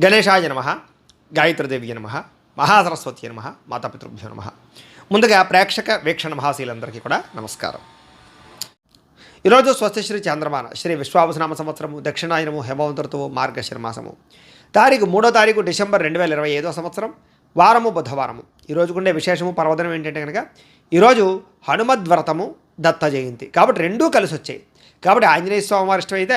గణేశాయ నమః, గాయత్రీదేవి నమః, మహాసరస్వతి నమః, మాతాపితృభ్యో నమః. ముందుగా ప్రేక్షక వీక్షణ మహాశీలందరికీ కూడా నమస్కారం. ఈరోజు స్వస్తిశ్రీ చంద్రమాన శ్రీ విశ్వావసనామ సంవత్సరము దక్షిణాయనము హేమవంత ఋతువు మార్గశిర మాసము తారీఖు 3వ తారీఖు డిసెంబర్ 2025 సంవత్సరం వారము బుధవారము. ఈరోజు ఉండే విశేషము పర్వదినం ఏంటంటే కనుక ఈరోజు హనుమద్వ్రతము దత్త జయంతి కాబట్టి రెండూ కలిసి వచ్చాయి. కాబట్టి ఆంజనేయ స్వామి వారి ఇష్టం అయితే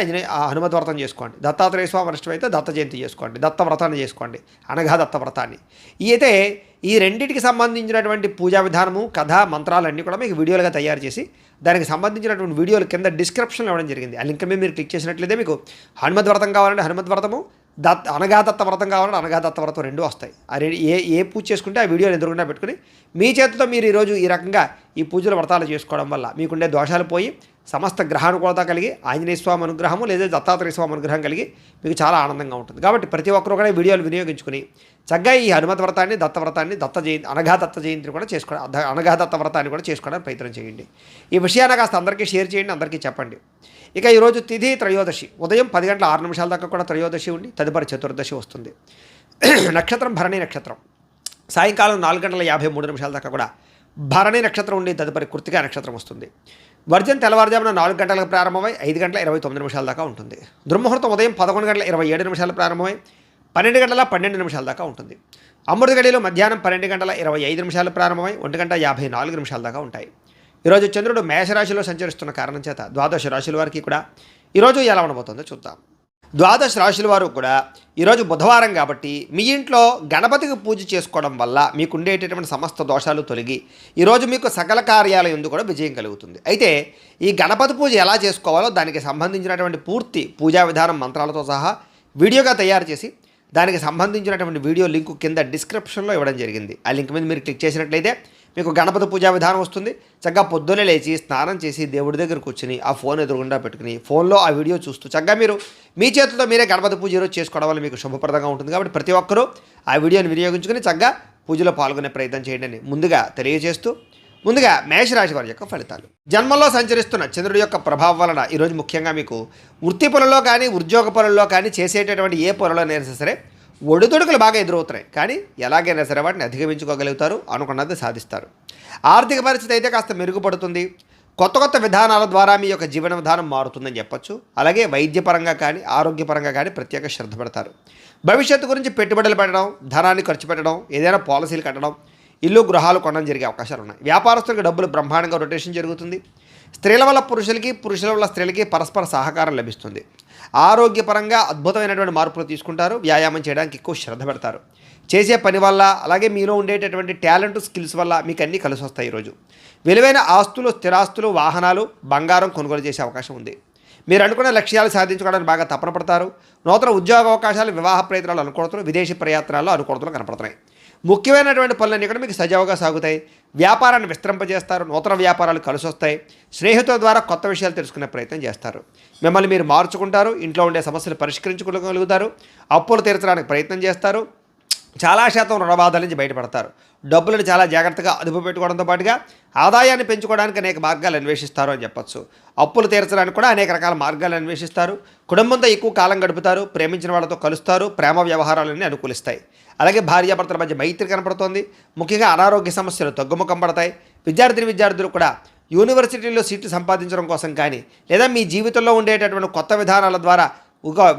హనుమద్ వ్రతం చేసుకోండి, దత్తాత్రేయ స్వామి వారి ఇష్టం అయితే దత్త జయంతి చేసుకోండి, దత్త వ్రతాన్ని చేసుకోండి, అనగా దత్త వ్రతాన్ని. అయితే ఈ రెండింటికి సంబంధించినటువంటి పూజా విధానము కథ మంత్రాలన్నీ కూడా మీకు వీడియోలుగా తయారు చేసి దానికి సంబంధించినటువంటి వీడియోలు కింద డిస్క్రిప్షన్లో ఇవ్వడం జరిగింది. ఆ లింక్ మీద మీరు క్లిక్ చేసినట్లయితే మీకు హనుమద్ వ్రతం కావాలంటే హనుమద్ వ్రతము, అనగా దత్త వ్రతం కావాలంటే అనగా దత్త వ్రతం రెండూ వస్తాయి. ఏ పూజ చేసుకుంటే ఆ వీడియోని ఎదురుకుండా పెట్టుకుని మీ చేతితో మీరు ఈరోజు ఈ రకంగా ఈ పూజల వ్రతాలు చేసుకోవడం వల్ల మీకుండే దోషాలు పోయి సమస్త గ్రహానుకూలత కలిగి ఆంజనేయ స్వామి అనుగ్రహము లేదా దత్తాత్రేయ స్వామి అనుగ్రహం కలిగి మీకు చాలా ఆనందంగా ఉంటుంది. కాబట్టి ప్రతి ఒక్కరు కూడా వీడియోలు వినియోగించుకుని చక్కగా ఈ హనుమత్ వ్రతాన్ని దత్త జయంతి అనగా దత్త జయంతిని కూడా చేసుకోవడం, అనగా దత్త వ్రతాన్ని కూడా చేసుకోవడానికి ప్రయత్నం చేయండి. ఈ విషయాన్ని కాస్త అందరికీ షేర్ చేయండి, అందరికీ చెప్పండి. ఇక ఈరోజు తిథి త్రయోదశి, ఉదయం 10 గంటల 6 నిమిషాల దాకా కూడా త్రయోదశి ఉండి తదుపరి చతుర్దశి వస్తుంది. నక్షత్రం భరణి నక్షత్రం, సాయంకాలం 4 గంటల 53 నిమిషాల దాకా కూడా భరణి నక్షత్రం ఉండి తదుపరి కృత్తికా నక్షత్రం వస్తుంది. వర్జం తెల్లవారుజామున 4 గంటలకు ప్రారంభమై 5 గంటల 29 నిమిషాల దాకా ఉంటుంది. దుర్ముహూర్తం ఉదయం 11 గంటల 27 నిమిషాలు ప్రారంభమై 12 గంటల 12 నిమిషాల దాకా ఉంటుంది. అమృత గడియలు మధ్యాహ్నం 12 గంటల 25 నిమిషాలు ప్రారంభమై 1 గంట 54 నిమిషాల దాకా ఉంటాయి. ఈరోజు చంద్రుడు మేషరాశిలో సంచరిస్తున్న కారణం చేత ద్వాదశ రాశుల వారికి కూడా ఈరోజు ఎలా ఉండబోతుందో చూద్దాం. ద్వాదశ రాశుల వారు కూడా ఈరోజు బుధవారం కాబట్టి మీ ఇంట్లో గణపతికి పూజ చేసుకోవడం వల్ల మీకు ఉండేటటువంటి సమస్త దోషాలు తొలగి ఈరోజు మీకు సకల కార్యాలయం ఎందుకు కూడా విజయం కలుగుతుంది. అయితే ఈ గణపతి పూజ ఎలా చేసుకోవాలో దానికి సంబంధించినటువంటి పూర్తి పూజా విధానం మంత్రాలతో సహా వీడియోగా తయారు చేసి దానికి సంబంధించినటువంటి వీడియో లింకు కింద డిస్క్రిప్షన్లో ఇవ్వడం జరిగింది. ఆ లింక్ మీద మీరు క్లిక్ చేసినట్లయితే మీకు గణపతి పూజా విధానం వస్తుంది. చక్కగా పొద్దున్నే లేచి స్నానం చేసి దేవుడి దగ్గర కూర్చుని ఆ ఫోన్ ఎదురుగుండా పెట్టుకుని ఫోన్లో ఆ వీడియో చూస్తూ చక్కగా మీరు మీ చేతులతో మీరే గణపతి పూజ ఈరోజు చేసుకోవడం వల్ల మీకు శుభప్రదంగా ఉంటుంది. కాబట్టి ప్రతి ఒక్కరూ ఆ వీడియోని వినియోగించుకుని చక్కగా పూజలో పాల్గొనే ప్రయత్నం చేయండి అని ముందుగా తెలియజేస్తూ, ముందుగా మేషరాశి వారి యొక్క ఫలితాలు. జన్మల్లో సంచరిస్తున్న చంద్రుడి యొక్క ప్రభావం వలన ఈరోజు ముఖ్యంగా మీకు వృత్తి పనుల్లో కానీ ఉద్యోగ పనుల్లో కానీ చేసేటటువంటి ఏ పనులైనా సరే ఒడిదుడుకులు బాగా ఎదురవుతున్నాయి. కానీ ఎలాగైనా సరే వాటిని అధిగమించుకోగలుగుతారు, అనుకున్నది సాధిస్తారు. ఆర్థిక పరిస్థితి అయితే కాస్త మెరుగుపడుతుంది. కొత్త కొత్త విధానాల ద్వారా మీ యొక్క జీవన విధానం మారుతుందని చెప్పొచ్చు. అలాగే వైద్యపరంగా కానీ ఆరోగ్యపరంగా కానీ ప్రత్యేక శ్రద్ధ పెడతారు. భవిష్యత్తు గురించి పెట్టుబడులు పెట్టడం, ధనాన్ని ఖర్చు పెట్టడం, ఏదైనా పాలసీలు కట్టడం, ఇల్లు గృహాలు కొనడం జరిగే అవకాశాలు ఉన్నాయి. వ్యాపారస్తులకు డబ్బులు బ్రహ్మాండంగా రొటేషన్ జరుగుతుంది. స్త్రీల వల్ల పురుషులకి, పురుషుల వల్ల స్త్రీలకి పరస్పర సహకారం లభిస్తుంది. ఆరోగ్యపరంగా అద్భుతమైనటువంటి మార్పులు తీసుకుంటారు. వ్యాయామం చేయడానికి ఎక్కువ శ్రద్ధ పెడతారు. చేసే పని వల్ల అలాగే మీలో ఉండేటటువంటి టాలెంట్ స్కిల్స్ వల్ల మీకు అన్నీ కలిసి వస్తాయి. ఈరోజు విలువైన ఆస్తులు, స్థిరాస్తులు, వాహనాలు, బంగారం కొనుగోలు చేసే అవకాశం ఉంది. మీరు అనుకున్న లక్ష్యాలు సాధించుకోవడానికి బాగా తపన పడతారు. నూతన ఉద్యోగ అవకాశాలు, వివాహ ప్రయత్నాలు అనుకూలతలు, విదేశీ ప్రయాత్నాల్లో అనుకూలతలు కనపడుతున్నాయి. ముఖ్యమైనటువంటి పనులన్నీ కూడా మీకు సజావుగా సాగుతాయి. వ్యాపారాన్ని విస్తరింపజేస్తారు. నూతన వ్యాపారాలు కలిసి వస్తాయి. స్నేహితుల ద్వారా కొత్త విషయాలు తెలుసుకునే ప్రయత్నం చేస్తారు. మిమ్మల్ని మీరు మార్చుకుంటారు. ఇంట్లో ఉండే సమస్యలు పరిష్కరించుకోగలుగుతారు. అప్పులు తీర్చడానికి ప్రయత్నం చేస్తారు. చాలా శాతం రుణబాధల నుంచి బయటపడతారు. డబ్బులను చాలా జాగ్రత్తగా అదుపు పెట్టుకోవడంతో పాటుగా ఆదాయాన్ని పెంచుకోవడానికి అనేక మార్గాలు అన్వేషిస్తారు అని చెప్పొచ్చు. అప్పులు తీర్చడానికి కూడా అనేక రకాల మార్గాలు అన్వేషిస్తారు. కుటుంబంతో ఎక్కువ కాలం గడుపుతారు. ప్రేమించిన వాళ్ళతో కలుస్తారు. ప్రేమ వ్యవహారాలన్నీ అనుకూలిస్తాయి. అలాగే భార్యాభర్తల మధ్య మైత్రి కనపడుతోంది. ముఖ్యంగా అనారోగ్య సమస్యలు తగ్గుముఖం పడతాయి. విద్యార్థులు కూడా యూనివర్సిటీలో సీట్లు సంపాదించడం కోసం కానీ లేదా మీ జీవితంలో ఉండేటటువంటి కొత్త విధానాల ద్వారా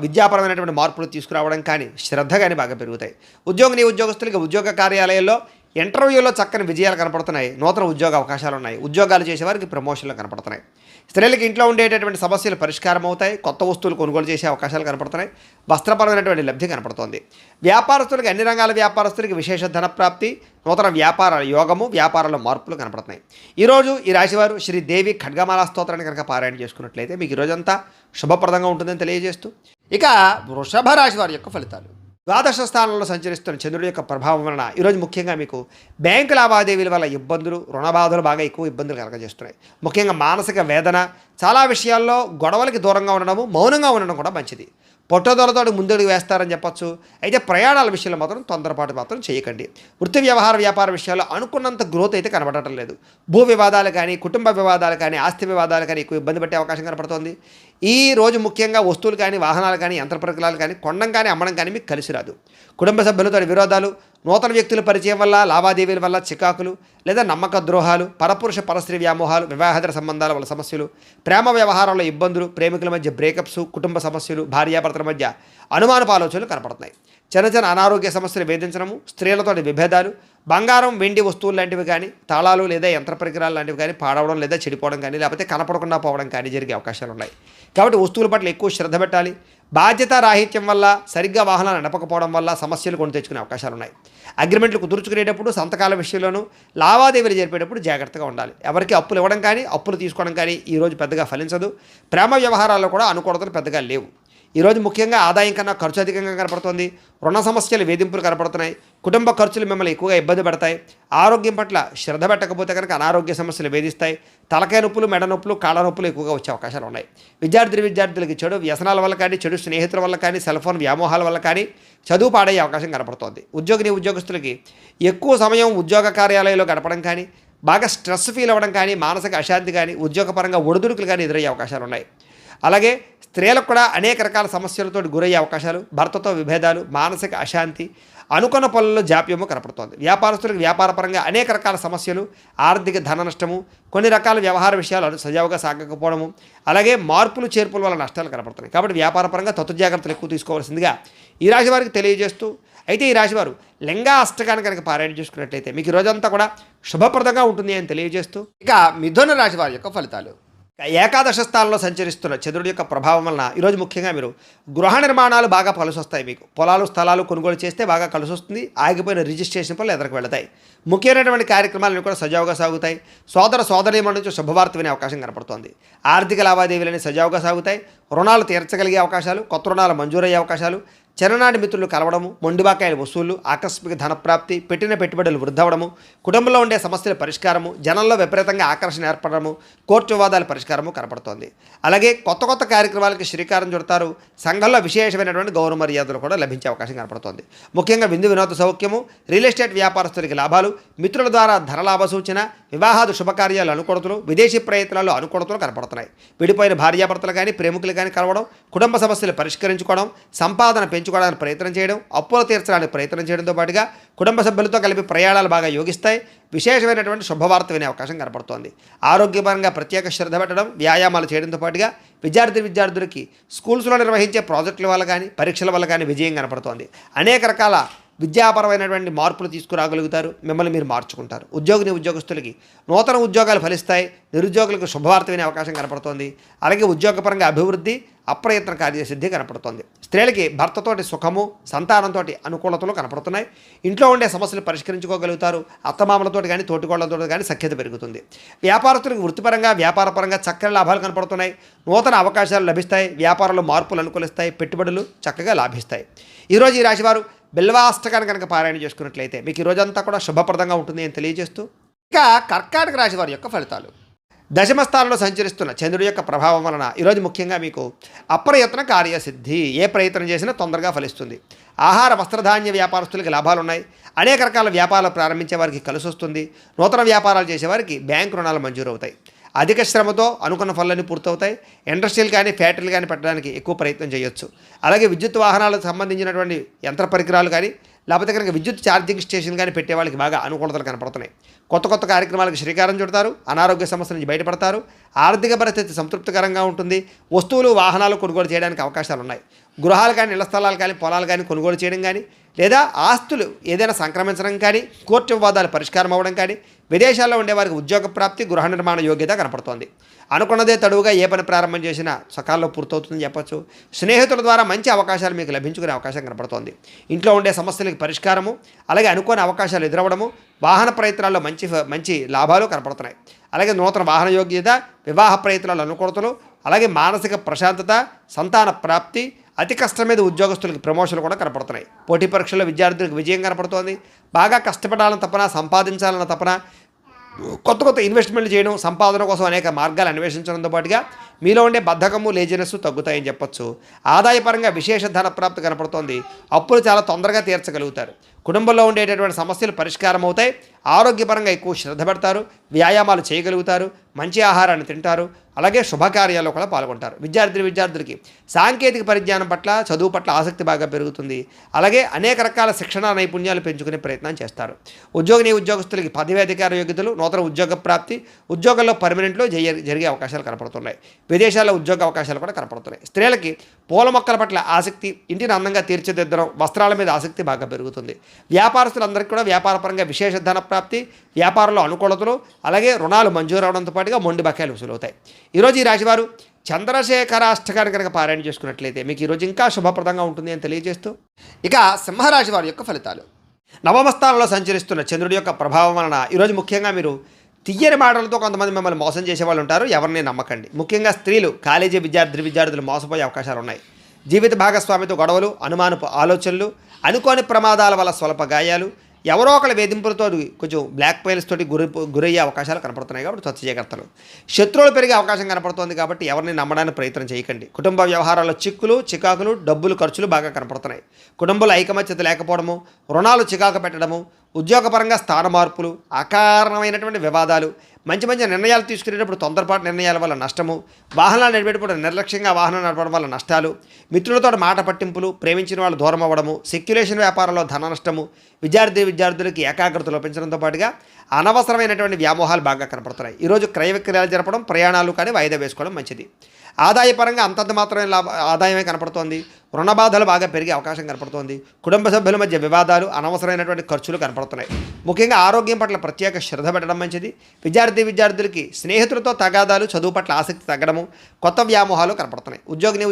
విద్యాపరమైనటువంటి మార్పులు తీసుకురావడం కానీ శ్రద్ధ కానీ బాగా పెరుగుతాయి. ఉద్యోగస్తులకి ఉద్యోగ కార్యాలయాల్లో ఇంటర్వ్యూలో చక్కని విజయాలు కనపడుతున్నాయి. నూతన ఉద్యోగ అవకాశాలు ఉన్నాయి. ఉద్యోగాలు చేసేవారికి ప్రమోషన్లు కనపడుతున్నాయి. స్త్రీలకు ఇంట్లో ఉండేటటువంటి సమస్యలు పరిష్కారం అవుతాయి. కొత్త వస్తువులు కొనుగోలు చేసే అవకాశాలు కనపడుతున్నాయి. వస్త్రపరమైనటువంటి లబ్ధి కనపడుతోంది. వ్యాపారస్తులకి అన్ని రంగాల వ్యాపారస్తులకి విశేష ధనప్రాప్తి, నూతన వ్యాపార యోగము, వ్యాపారాల్లో మార్పులు కనపడుతున్నాయి. ఈరోజు ఈ రాశివారు శ్రీదేవి ఖడ్గమాల స్తోత్రాన్ని కనుక పారాయణ చేసుకున్నట్లయితే మీకు ఈరోజంతా శుభప్రదంగా ఉంటుందని తెలియజేస్తూ, ఇక వృషభ రాశి వారి యొక్క ఫలితాలు. ద్వాదశ స్థానంలో సంచరిస్తున్న చంద్రుడి యొక్క ప్రభావం వలన ఈరోజు ముఖ్యంగా మీకు బ్యాంకు లావాదేవీల వల్ల ఇబ్బందులు, రుణబాధలు బాగా ఎక్కువ ఇబ్బందులు కలగజేస్తున్నాయి. ముఖ్యంగా మానసిక వేదన, చాలా విషయాల్లో గొడవలకి దూరంగా ఉండడము, మౌనంగా ఉండడం కూడా మంచిది. పొట్టదొలతో ముందుకు వేస్తారని చెప్పొచ్చు. అయితే ప్రయాణాల విషయంలో మాత్రం తొందరపాటు మాత్రం చేయకండి. వృత్తి వ్యాపార విషయాల్లో అనుకున్నంత గ్రోత్ అయితే కనబడటం లేదు. భూ వివాదాలు కానీ, కుటుంబ వివాదాలు కానీ, ఆస్తి వివాదాలు కానీ ఎక్కువ ఇబ్బంది పట్టే అవకాశం కనపడుతోంది. ఈ రోజు ముఖ్యంగా వస్తువులు కానీ, వాహనాలు కానీ, యంత్ర పరికరాలు కానీ కొనడం కానీ, అమ్మడం కానీ మీకు కలిసి రాదు. కుటుంబ సభ్యులతో విరోధాలు, నూతన వ్యక్తుల పరిచయం వల్ల, లావాదేవీల వల్ల చికాకులు లేదా నమ్మక ద్రోహాలు, పరపురుష పరస్త్రీ వ్యామోహాలు, వివాహేతర సంబంధాల వల్ల సమస్యలు, ప్రేమ వ్యవహారంలో ఇబ్బందులు, ప్రేమికుల మధ్య బ్రేకప్స్, కుటుంబ సమస్యలు, భార్యాభర్తల మధ్య అనుమానపు ఆలోచనలు కనపడుతున్నాయి. చిన్న చిన్న అనారోగ్య సమస్యలు వేధించడము, స్త్రీలతో విభేదాలు, బంగారం వెండి వస్తువులు లాంటివి కానీ, తాళాలు లేదా యంత్ర పరికరాలు లాంటివి కానీ పాడవడం లేదా చెడిపోవడం కానీ, లేకపోతే కనపడకుండా పోవడం కానీ జరిగే అవకాశాలు ఉన్నాయి. కాబట్టి వస్తువుల పట్ల ఎక్కువ శ్రద్ధ పెట్టాలి. బాధ్యత రాహిత్యం వల్ల, సరిగ్గా వాహనాలు నడపకపోవడం వల్ల సమస్యలు కొని తెచ్చుకునే అవకాశాలు ఉన్నాయి. అగ్రిమెంట్లు కుదుర్చుకునేటప్పుడు, సంతకాల విషయంలోనూ, లావాదేవీలు జరిపేటప్పుడు జాగ్రత్తగా ఉండాలి. ఎవరికి అప్పులు ఇవ్వడం కానీ, అప్పులు తీసుకోవడం కానీ ఈరోజు పెద్దగా ఫలించదు. ప్రేమ వ్యవహారాల్లో కూడా అనుకూలతలు పెద్దగా లేవు. ఈరోజు ముఖ్యంగా ఆదాయం కన్నా ఖర్చు అధికంగా కనపడుతుంది. రుణ సమస్యలు, వేధింపులు కనపడుతున్నాయి. కుటుంబ ఖర్చులు మిమ్మల్ని ఎక్కువగా ఇబ్బంది పెడతాయి. ఆరోగ్యం పట్ల శ్రద్ధ పెట్టకపోతే కనుక అనారోగ్య సమస్యలు వేధిస్తాయి. తలకాయ నొప్పులు, మెడ నొప్పులు, కాళ్ళ నొప్పులు ఎక్కువగా వచ్చే అవకాశాలు ఉన్నాయి. విద్యార్థులకి చెడు వ్యసనాల వల్ల కానీ, చెడు స్నేహితుల వల్ల కానీ, సెల్ ఫోన్ వ్యామోహాల వల్ల కానీ చదువు పాడయ్యే అవకాశం కనపడుతోంది. ఉద్యోగస్తులకి ఎక్కువ సమయం ఉద్యోగ కార్యాలయంలో గడపడం కానీ, బాగా స్ట్రెస్ ఫీల్ అవ్వడం కానీ, మానసిక అశాంతి కానీ, ఉద్యోగపరంగా ఒడిదుడుకులు కానీ ఎదురయ్యే అవకాశాలు ఉన్నాయి. అలాగే స్త్రీలకు కూడా అనేక రకాల సమస్యలతో గురయ్యే అవకాశాలు, భర్తతో విభేదాలు, మానసిక అశాంతి, అనుకున్న పనుల్లో జాప్యము కనపడుతోంది. వ్యాపారస్తులకు వ్యాపారపరంగా అనేక రకాల సమస్యలు, ఆర్థిక ధన నష్టము, కొన్ని రకాల వ్యవహార విషయాలు సజావుగా సాగకపోవడము, అలాగే మార్పులు చేర్పుల వల్ల నష్టాలు కనపడుతున్నాయి. కాబట్టి వ్యాపారపరంగా జాగ్రత్తలు ఎక్కువ తీసుకోవాల్సిందిగా ఈ రాశి వారికి తెలియజేస్తూ, అయితే ఈ రాశివారు లింగా అష్టకాన్ని కనుక పారాయణ చేసుకున్నట్లయితే మీకు ఈ రోజంతా కూడా శుభప్రదంగా ఉంటుంది అని తెలియజేస్తూ, ఇక మిథున రాశి వారి యొక్క ఫలితాలు. ఏకాదశ స్థానంలో సంచరిస్తున్న చంద్రుడి యొక్క ప్రభావం వలన ఈరోజు ముఖ్యంగా మీరు గృహ నిర్మాణాలు బాగా కలిసి వస్తాయి. మీకు పొలాలు, స్థలాలు కొనుగోలు చేస్తే బాగా కలిసి వస్తుంది. ఆగిపోయిన రిజిస్ట్రేషన్ పనులు ఎదురుకు వెళతాయి. ముఖ్యమైనటువంటి కార్యక్రమాలను కూడా సజావుగా సాగుతాయి. సోదరీమణుల నుంచి శుభవార్త వినే అవకాశం కనపడుతోంది. ఆర్థిక లావాదేవీలని సజావుగా సాగుతాయి. రుణాలు తీర్చగలిగే అవకాశాలు, కొత్త రుణాలు మంజూరయ్యే అవకాశాలు, చిన్ననాటి మిత్రులు కలవడము, మొండిబాకాయల వసూళ్లు, ఆకస్మిక ధనప్రాప్తి, పెట్టిన పెట్టుబడులు వృద్ధవడము, కుటుంబంలో ఉండే సమస్యల పరిష్కారము, జనంలో విపరీతంగా ఆకర్షణ ఏర్పడము, కోర్టు వివాదాల పరిష్కారము కనపడుతోంది. అలాగే కొత్త కార్యక్రమాలకి శ్రీకారం చుడతారు. సంఘంలో విశేషమైనటువంటి గౌరవ మర్యాదలు కూడా లభించే అవకాశం కనపడుతోంది. ముఖ్యంగా విందు వినోద సౌఖ్యము, రియల్ ఎస్టేట్ వ్యాపారస్తులకి లాభాలు, మిత్రుల ద్వారా ధనలాభ సూచన, వివాహాది శుభకార్యాలు అనుకూలతలు, విదేశీ ప్రయత్నాలు అనుకూలతలు కనపడుతున్నాయి. విడిపోయిన భార్యాభర్తలు కానీ, ప్రేమికులు కానీ కలవడం, కుటుంబ సమస్యలు పరిష్కరించుకోవడం, సంపాదన పెంచుకోవడానికి ప్రయత్నం చేయడం, అప్పులు తీర్చడానికి ప్రయత్నం చేయడంతో పాటుగా కుటుంబ సభ్యులతో కలిపి ప్రయాణాలు బాగా యోగిస్తాయి. విశేషమైనటువంటి శుభవార్త వినే అవకాశం కనపడుతోంది. ఆరోగ్యపరంగా ప్రత్యేక శ్రద్ధ పెట్టడం, వ్యాయామాలు చేయడంతో పాటుగా విద్యార్థులకి స్కూల్స్లో నిర్వహించే ప్రాజెక్టుల వల్ల కానీ, పరీక్షల వల్ల కానీ విజయం కనపడుతోంది. అనేక రకాల విద్యాపరమైనటువంటి మార్పులు తీసుకురాగలుగుతారు. మిమ్మల్ని మీరు మార్చుకుంటారు. ఉద్యోగస్తులకి నూతన ఉద్యోగాలు ఫలిస్తాయి. నిరుద్యోగులకు శుభవార్త వినే అవకాశం కనపడుతోంది. అలాగే ఉద్యోగపరంగా అభివృద్ధి, అప్రయత్న కార్యసిద్ధి కనపడుతోంది. స్త్రీలకి భర్తతోటి సుఖము, సంతానంతో అనుకూలతలు కనపడుతున్నాయి. ఇంట్లో ఉండే సమస్యలు పరిష్కరించుకోగలుగుతారు. అత్తమామలతో కానీ, తోటికోళ్లతో కానీ సఖ్యత పెరుగుతుంది. వ్యాపారస్తులకు వృత్తిపరంగా, వ్యాపారపరంగా చక్కని లాభాలు కనపడుతున్నాయి. నూతన అవకాశాలు లభిస్తాయి. వ్యాపారంలో మార్పులు అనుకూలిస్తాయి. పెట్టుబడులు చక్కగా లాభిస్తాయి. ఈరోజు ఈ రాశివారు బిల్వాష్టకాన్ని కనుక పారాయణ చేసుకున్నట్లయితే మీకు ఈ రోజంతా కూడా శుభప్రదంగా ఉంటుంది అని తెలియజేస్తూ, ఇక కర్కాటక రాశి వారి యొక్క ఫలితాలు. దశమ స్థానంలో సంచరిస్తున్న చంద్రుడి యొక్క ప్రభావం వలన ఈరోజు ముఖ్యంగా మీకు అప్రయత్న కార్యసిద్ధి. ఏ ప్రయత్నం చేసినా తొందరగా ఫలిస్తుంది. ఆహార వస్త్రధాన్య వ్యాపారస్తులకి లాభాలు ఉన్నాయి. అనేక రకాల వ్యాపారాలు ప్రారంభించే వారికి కలిసి వస్తుంది. నూతన వ్యాపారాలు చేసేవారికి బ్యాంకు రుణాలు మంజూరు అవుతాయి. అధిక శ్రమతో అనుకున్న పనులన్నీ పూర్తవుతాయి. ఇండస్ట్రీలు కానీ, ఫ్యాక్టరీలు కానీ పెట్టడానికి ఎక్కువ ప్రయత్నం చేయొచ్చు. అలాగే విద్యుత్ వాహనాలకు సంబంధించినటువంటి యంత్ర పరికరాలు కానీ, లేకపోతే కనుక విద్యుత్ ఛార్జింగ్ స్టేషన్ కానీ పెట్టే వాళ్ళకి బాగా అనుకూలతలు కనపడుతున్నాయి. కొత్త కార్యక్రమాలకు శ్రీకారం చుడతారు. అనారోగ్య సమస్యల నుంచి బయటపడతారు. ఆర్థిక పరిస్థితి సంతృప్తికరంగా ఉంటుంది. వస్తువులు, వాహనాలు కొనుగోలు చేయడానికి అవకాశాలు ఉన్నాయి. గృహాలు కానీ, ఇళ్ల స్థలాలు కానీ, పొలాలు కానీ కొనుగోలు చేయడం కానీ, లేదా ఆస్తులు ఏదైనా సంక్రమించడం కానీ, కోర్టు వివాదాలు పరిష్కారం అవ్వడం కానీ, విదేశాల్లో ఉండేవారికి ఉద్యోగ ప్రాప్తి, గృహ నిర్మాణ యోగ్యత కనపడుతోంది. అనుకున్నదే తడువుగా ఏ పని ప్రారంభం చేసినా సకాలంలో పూర్తవుతుందని చెప్పచ్చు. స్నేహితుల ద్వారా మంచి అవకాశాలు మీకు లభించుకునే అవకాశం కనపడుతోంది. ఇంట్లో ఉండే సమస్యలకి పరిష్కారము, అలాగే అనుకోని అవకాశాలు ఎదురవ్వడము, వాహన ప్రయత్నాల్లో మంచి లాభాలు కనపడుతున్నాయి. అలాగే నూతన వాహన యోగ్యత, వివాహ ప్రయత్నాలు అనుకూలతలు, అలాగే మానసిక ప్రశాంతత, సంతాన ప్రాప్తి, అతి కష్టం మీద ఉద్యోగస్తులకు ప్రమోషన్లు కూడా కనపడుతున్నాయి. పోటీ పరీక్షల్లో విద్యార్థులకు విజయం కనపడుతోంది. బాగా కష్టపడాలన్న తపన, సంపాదించాలన్న తపన, కొత్త ఇన్వెస్ట్మెంట్లు చేయడం, సంపాదన కోసం అనేక మార్గాలు అన్వేషించడంతో పాటుగా మీలో ఉండే బద్ధకము లేజినెస్ తగ్గుతాయని చెప్పొచ్చు. ఆదాయపరంగా విశేష ధన ప్రాప్తి కనపడుతోంది. అప్పులు చాలా తొందరగా తీర్చగలుగుతారు. కుటుంబంలో ఉండేటటువంటి సమస్యలు పరిష్కారం అవుతాయి. ఆరోగ్యపరంగా ఎక్కువ శ్రద్ధ పెడతారు. వ్యాయామాలు చేయగలుగుతారు. మంచి ఆహారాన్ని తింటారు. అలాగే శుభకార్యాల్లో కూడా పాల్గొంటారు. విద్యార్థులకి సాంకేతిక పరిజ్ఞానం పట్ల, చదువు పట్ల ఆసక్తి బాగా పెరుగుతుంది. అలాగే అనేక రకాల శిక్షణ నైపుణ్యాలు పెంచుకునే ప్రయత్నం చేస్తారు. ఉద్యోగస్తులకి పదవి అధికార యోగ్యతలు, నూతన ఉద్యోగ ప్రాప్తి, ఉద్యోగంలో పర్మనెంట్లో జరిగే అవకాశాలు కనపడుతున్నాయి. విదేశాల్లో ఉద్యోగ అవకాశాలు కూడా కనపడుతున్నాయి. స్త్రీలకి పూల మొక్కల పట్ల ఆసక్తి, ఇంటిని అందంగా తీర్చిదిద్దడం, వస్త్రాల మీద ఆసక్తి బాగా పెరుగుతుంది. వ్యాపారస్తులందరికీ కూడా వ్యాపారపరంగా విశేష ధన ప్రాప్తి, వ్యాపారంలో అనుకూలతలు, అలాగే రుణాలు మంజూరు అవడంతో పాటుగా మొండి బకాయిలు వసూలవుతాయి. ఈరోజు ఈ రాశివారు చంద్రశేఖర అష్టకాన్ని కనుక పారాయణ చేసుకున్నట్లయితే మీకు ఈరోజు ఇంకా శుభప్రదంగా ఉంటుంది అని తెలియజేస్తూ, ఇక సింహరాశి వారి యొక్క ఫలితాలు. నవమ స్థానంలో సంచరిస్తున్న చంద్రుడి యొక్క ప్రభావం వలన ఈరోజు ముఖ్యంగా మీరు తియ్యని మాటలతో కొంతమంది మిమ్మల్ని మోసం చేసే వాళ్ళు ఉంటారు. ఎవరిని నమ్మకండి. ముఖ్యంగా స్త్రీలు, కాలేజీ విద్యార్థులు మోసపోయే అవకాశాలు ఉన్నాయి. జీవిత భాగస్వామితో గొడవలు, అనుమానపు ఆలోచనలు, అనుకోని ప్రమాదాల వల్ల స్వల్ప గాయాలు, ఎవరో ఒకళ్ళ వేధింపులతో కొంచెం బ్లాక్ మెయిల్స్ తోటి గురయ్యే అవకాశాలు కనపడుతున్నాయి. కాబట్టి స్వచ్ఛ జాగ్రత్తలు. శత్రువులు పెరిగే అవకాశం కనపడుతుంది. కాబట్టి ఎవరిని నమ్మడానికి ప్రయత్నం చేయకండి. కుటుంబ వ్యవహారాల్లో చికాకులు, డబ్బులు ఖర్చులు బాగా కనపడుతున్నాయి. కుటుంబంలో ఐకమత్యత లేకపోవడము, రుణాలు చికాకు పెట్టడము, ఉద్యోగపరంగా స్థాన మార్పులు, అకారణమైనటువంటి వివాదాలు, మంచి నిర్ణయాలు తీసుకునేటప్పుడు తొందరపాటు నిర్ణయాల వల్ల నష్టము, వాహనాలు నడిపేటప్పుడు నిర్లక్ష్యంగా వాహనం నడపడం వల్ల నష్టాలు, మిత్రులతో మాట పట్టింపులు, ప్రేమించిన వాళ్ళు దూరం అవ్వడము, సెక్యులేషన్ వ్యాపారంలో ధన నష్టము, విద్యార్థులకి ఏకాగ్రత లోపించడంతో పాటుగా అనవసరమైనటువంటి వ్యామోహాలు బాగా కనపడుతున్నాయి. ఈరోజు క్రయ విక్రయాలు జరపడం, ప్రయాణాలు కానీ వాయిదా వేసుకోవడం మంచిది. ఆదాయపరంగా అంతంత మాత్రమే ఆదాయమే కనపడుతోంది. రుణ బాధలు బాగా పెరిగే అవకాశం కనపడుతోంది. కుటుంబ సభ్యుల మధ్య వివాదాలు, అనవసరమైనటువంటి ఖర్చులు కనపడుతున్నాయి. ముఖ్యంగా ఆరోగ్యం పట్ల ప్రత్యేక శ్రద్ధ పెట్టడం మంచిది. విద్యార్థులకి స్నేహితులతో తగాదాలు, చదువు పట్ల ఆసక్తి తగ్గడము, కొత్త వ్యామోహాలు కనపడుతున్నాయి.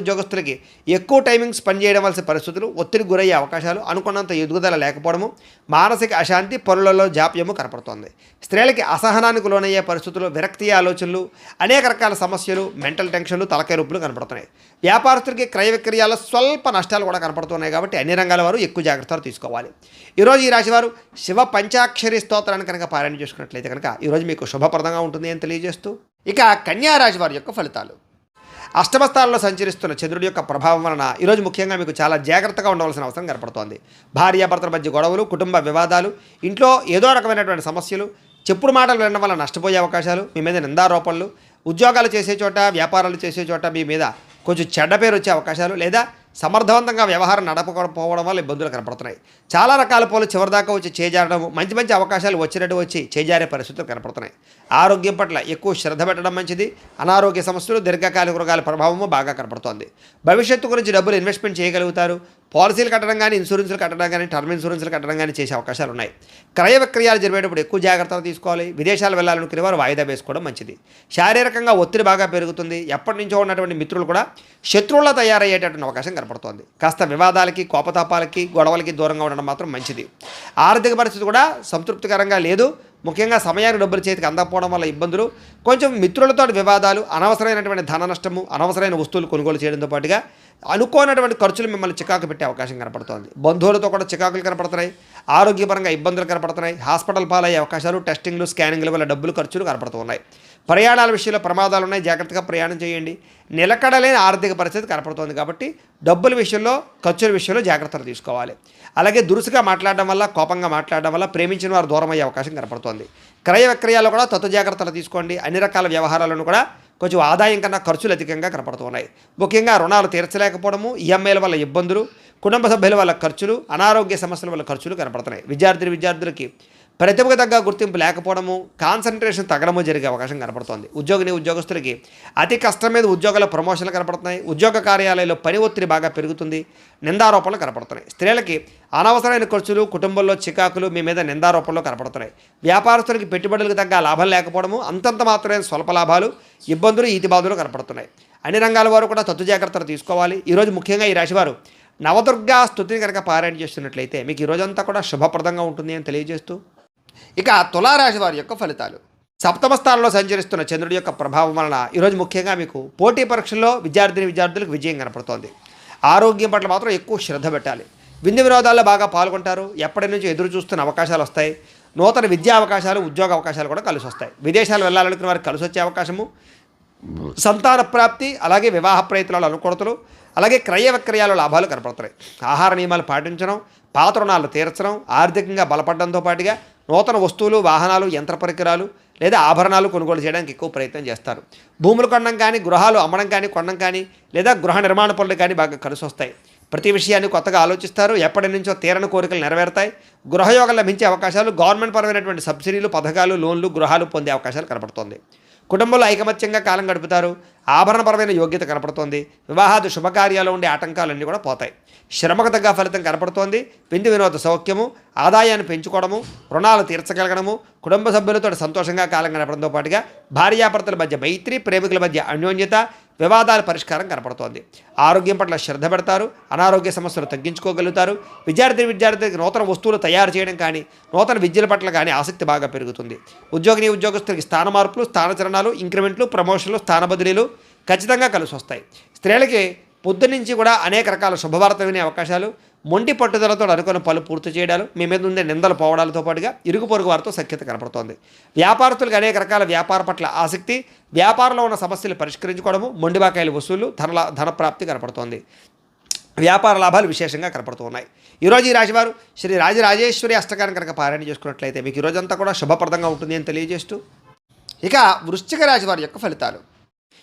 ఉద్యోగస్తులకి ఎక్కువ టైమింగ్ స్పెండ్ చేయడం వలసిన పరిస్థితులు, ఒత్తిడికి గురయ్యే అవకాశాలు, అనుకున్నంత ఎదుగుదల లేకపోవడము, మానసిక అశాంతి, పనులలో జాప్యము కనపడుతోంది. స్త్రీలకి అసహనానికి లోనయ్యే పరిస్థితులు, విరక్తి ఆలోచనలు, అనేక రకాల సమస్యలు, మెంటల్ టెన్షన్లు, తలకాయ రొప్పులు కనపడుతున్నాయి. వ్యాపారస్తులకి క్రయ విక్రయాల్లో స్వల్ప నష్టాలు కూడా కనపడుతున్నాయి. కాబట్టి అన్ని రంగాల వారు ఎక్కువ జాగ్రత్తలు తీసుకోవాలి. ఈరోజు ఈ రాశివారు శివ పంచాక్షరి స్తోత్రాన్ని కనుక పారాయణ చేసుకున్నట్లయితే కనుక ఈరోజు మీకు శుభప్రదంగా ఉంటుంది అని తెలియజేస్తూ, ఇక కన్యా రాశి వారి యొక్క ఫలితాలు. అష్టమ స్థానంలో సంచరిస్తున్న చంద్రుడి యొక్క ప్రభావం వలన ఈరోజు ముఖ్యంగా మీకు చాలా జాగ్రత్తగా ఉండవలసిన అవసరం కనపడుతోంది. భార్యాభర్తల మధ్య గొడవలు, కుటుంబ వివాదాలు, ఇంట్లో ఏదో రకమైనటువంటి సమస్యలు, చెప్పుడు మాటలు వినడం వల్ల నష్టపోయే అవకాశాలు, మీ మీద నిందారోపణలు, ఉద్యోగాలు చేసే చోట, వ్యాపారాలు చేసే చోట మీ మీద కొంచెం చెడ్డ పేరు వచ్చే అవకాశాలు, లేదా సమర్థవంతంగా వ్యవహారం నడపకపోవడం వల్ల ఇబ్బందులు కనపడుతున్నాయి. చాలా రకాల పోలు చివరిదాకా వచ్చి చేజారడం, మంచి అవకాశాలు వచ్చినట్టు వచ్చి చేజారే పరిస్థితులు కనపడుతున్నాయి. ఆరోగ్యం పట్ల ఎక్కువ శ్రద్ధ పెట్టడం మంచిది. అనారోగ్య సమస్యలు, దీర్ఘకాలిక రోగాల ప్రభావము బాగా కనపడుతోంది. భవిష్యత్తు గురించి డబ్బులు ఇన్వెస్ట్మెంట్ చేయగలుగుతారు. పాలసీలు కట్టడం కానీ, ఇన్సూరెన్స్లు కట్టడం కానీ, టర్మ్ ఇన్సూరెన్స్లు కట్టడం కానీ చేసే అవకాశాలు ఉన్నాయి. క్రయ విక్రయాలు జరిగేటప్పుడు ఎక్కువ జాగ్రత్తలు తీసుకోవాలి. విదేశాలు వెళ్ళాలనుకునే వారు వాయిదా వేసుకోవడం మంచిది. శారీరకంగా ఒత్తిడి బాగా పెరుగుతుంది. ఎప్పటి నుంచో ఉన్నటువంటి మిత్రులు కూడా శత్రువులా తయారయ్యేటటువంటి అవకాశం కనపడుతోంది. కాస్త వివాదాలకి, కోపతాపాలకి, గొడవలకి దూరంగా ఉండడం మాత్రం మంచిది. ఆర్థిక పరిస్థితి కూడా సంతృప్తికరంగా లేదు. ముఖ్యంగా సమయానికి డబ్బులు చేతికి అందకపోవడం వల్ల ఇబ్బందులు, కొంచెం మిత్రులతో వివాదాలు, అనవసరమైనటువంటి ధన నష్టము, అనవసరమైన వస్తువులు కొనుగోలు చేయడంతో పాటుగా అనుకోనటువంటి ఖర్చులు మిమ్మల్ని చికాకు పెట్టే అవకాశం కనపడుతోంది. బంధువులతో కూడా చికాకులు కనపడుతున్నాయి. ఆరోగ్యపరంగా ఇబ్బందులు కనపడుతున్నాయి. హాస్పిటల్ పాలయ్యే అవకాశాలు, టెస్టింగ్లు, స్కానింగ్ల వల్ల డబ్బులు ఖర్చులు కనపడుతున్నాయి. ప్రయాణాల విషయంలో ప్రమాదాలు ఉన్నాయి. జాగ్రత్తగా ప్రయాణం చేయండి. నిలకడలేని ఆర్థిక పరిస్థితి కనపడుతోంది. కాబట్టి డబ్బుల విషయంలో, ఖర్చుల విషయంలో జాగ్రత్తలు తీసుకోవాలి. అలాగే దురుసుగా మాట్లాడడం వల్ల, కోపంగా మాట్లాడడం వల్ల ప్రేమించిన వారు దూరం అయ్యే అవకాశం కనపడుతోంది. క్రయ విక్రయాల్లో కూడా తత్వ జాగ్రత్తలు తీసుకోండి. అన్ని రకాల వ్యవహారాలను కూడా కొంచెం ఆదాయం కన్నా ఖర్చులు అధికంగా కనపడుతున్నాయి. ముఖ్యంగా రుణాలు తీర్చలేకపోవడము, ఈఎంఐల వల్ల ఇబ్బందులు, కుటుంబ సభ్యుల వల్ల ఖర్చులు, అనారోగ్య సమస్యల వల్ల ఖర్చులు కనపడుతున్నాయి. విద్యార్థులకి ప్రతిభకు తగ్గ గుర్తింపు లేకపోవడము, కాన్సన్ట్రేషన్ తగ్గడము జరిగే అవకాశం కనపడుతోంది. ఉద్యోగస్తులకి అతి కష్టం మీద ఉద్యోగాల ప్రమోషన్లు కనపడుతున్నాయి. ఉద్యోగ కార్యాలయంలో పని ఒత్తిడి బాగా పెరుగుతుంది. నిందారోపణలు కనపడుతున్నాయి. స్త్రీలకి అనవసరమైన ఖర్చులు, కుటుంబంలో చికాకులు, మీ మీద నిందారోపణలు కనపడుతున్నాయి. వ్యాపారస్తులకి పెట్టుబడులకు తగ్గ లాభం లేకపోవడము, అంతంత మాత్రమే స్వల్ప లాభాలు, ఇబ్బందులు, ఈతిబాధలు కనపడుతున్నాయి. అన్ని రంగాల వారు కూడా తత్తు జాగ్రత్తలు తీసుకోవాలి. ఈరోజు ముఖ్యంగా ఈ రాశివారు నవదుర్గా స్తుతిని కనుక పారాయణ చేస్తున్నట్లయితే మీకు ఈ రోజంతా కూడా శుభప్రదంగా ఉంటుంది అని తెలియజేస్తూ, ఇక తులారాశి వారి యొక్క ఫలితాలు. సప్తమ స్థానంలో సంచరిస్తున్న చంద్రుడి యొక్క ప్రభావం వలన ఈరోజు ముఖ్యంగా మీకు పోటీ పరీక్షల్లో విద్యార్థులకు విజయం కనపడుతోంది. ఆరోగ్యం పట్ల మాత్రం ఎక్కువ శ్రద్ధ పెట్టాలి. విందు వినోదాల్లో బాగా పాల్గొంటారు. ఎప్పటి నుంచి ఎదురు చూస్తున్న అవకాశాలు వస్తాయి. నూతన విద్యా అవకాశాలు, ఉద్యోగ అవకాశాలు కూడా కలిసి వస్తాయి. విదేశాలు వెళ్ళాలనుకున్న వారికి కలిసి వచ్చే అవకాశము, సంతాన ప్రాప్తి, అలాగే వివాహ ప్రయత్నాలు అనుకూలతలు, అలాగే క్రయ విక్రయాలు లాభాలు కనపడుతున్నాయి. ఆహార నియమాలు పాటించడం, పాత రుణాలు తీర్చడం, ఆర్థికంగా బలపడడంతో పాటుగా నూతన వస్తువులు, వాహనాలు, యంత్ర పరికరాలు లేదా ఆభరణాలు కొనుగోలు చేయడానికి ఎక్కువ ప్రయత్నం చేస్తారు. భూములు కొనడం కానీ, గృహాలు అమ్మడం కానీ, కొనడం కానీ లేదా గృహ నిర్మాణ పనులు కానీ బాగా కలిసి వస్తాయి. ప్రతి విషయాన్ని కొత్తగా ఆలోచిస్తారు. ఎప్పటి నుంచో తీరని కోరికలు నెరవేరుతాయి. గృహయోగం లభించే అవకాశాలు, గవర్నమెంట్ పరమైనటువంటి సబ్సిడీలు, పథకాలు, లోన్లు, గృహాలు పొందే అవకాశాలు కనపడుతుంది. కుటుంబంలో ఐకమత్యంగా కాలం గడుపుతారు. ఆభరణపరమైన యోగ్యత కనపడుతోంది. వివాహాది శుభకార్యాలు ఉండే ఆటంకాలన్నీ కూడా పోతాయి. శ్రమకు తగ్గ ఫలితం కనపడుతోంది. విందు వినోద సౌఖ్యము, ఆదాయాన్ని పెంచుకోవడము, రుణాలు తీర్చగలగడము, కుటుంబ సభ్యులతో సంతోషంగా కాలం గడపడంతో పాటుగా భార్యాభర్తల మధ్య మైత్రి, ప్రేమికుల మధ్య అన్యోన్యత, వివాదాల పరిష్కారం కనపడుతోంది. ఆరోగ్యం పట్ల శ్రద్ధ పెడతారు. అనారోగ్య సమస్యలు తగ్గించుకోగలుగుతారు. విద్యార్థికి నూతన వస్తువులు తయారు చేయడం కానీ, నూతన విద్యల పట్ల కానీ ఆసక్తి బాగా పెరుగుతుంది. ఉద్యోగస్తులకి స్థాన మార్పులు, స్థానచలనాలు, ఇంక్రిమెంట్లు, ప్రమోషన్లు, స్థాన బదిలీలు ఖచ్చితంగా కలిసి వస్తాయి. స్త్రీలకి పొద్దున్నుంచి కూడా అనేక రకాల శుభవార్త వినే అవకాశాలు, మొండి పట్టుదలతో అనుకున్న పనులు పూర్తి చేయడాలు, మీ మీద ఉండే నిందలు పోవడాలతో పాటుగా ఇరుగు పొరుగు వారితో సఖ్యత కనపడుతోంది. వ్యాపారస్తులకు అనేక రకాల వ్యాపార పట్ల ఆసక్తి, వ్యాపారంలో ఉన్న సమస్యలు పరిష్కరించుకోవడము, మొండి బాకాయల వసూళ్లు, ధనప్రాప్తి కనపడుతోంది. వ్యాపార లాభాలు విశేషంగా కనపడుతున్నాయి. ఈరోజు ఈ రాశివారు శ్రీ రాజరాజేశ్వరి అష్టకాన్ని కనుక పారాయణ చేసుకున్నట్లయితే మీకు ఈరోజంతా కూడా శుభప్రదంగా ఉంటుంది అని తెలియజేస్తూ, ఇక వృశ్చిక రాశి వారి యొక్క ఫలితాలు.